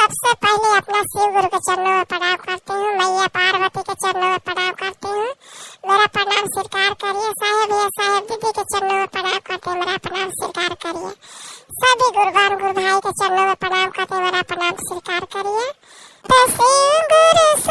सबसे पहले अपना शिव गुरु के चरणों में प्रणाम करती हूँ। मैया पार्वती के चरणों में प्रणाम करती हूँ। मेरा प्रणाम स्वीकार करिए। साहेब या साहेब दीदी के चरणों में प्रणाम करते हैं, मेरा प्रणाम स्वीकार करिए। सभी गुरुवान गुरु भाई के चरणों में प्रणाम करते हैं, मेरा प्रणाम स्वीकार करिए। तो शिव गुरु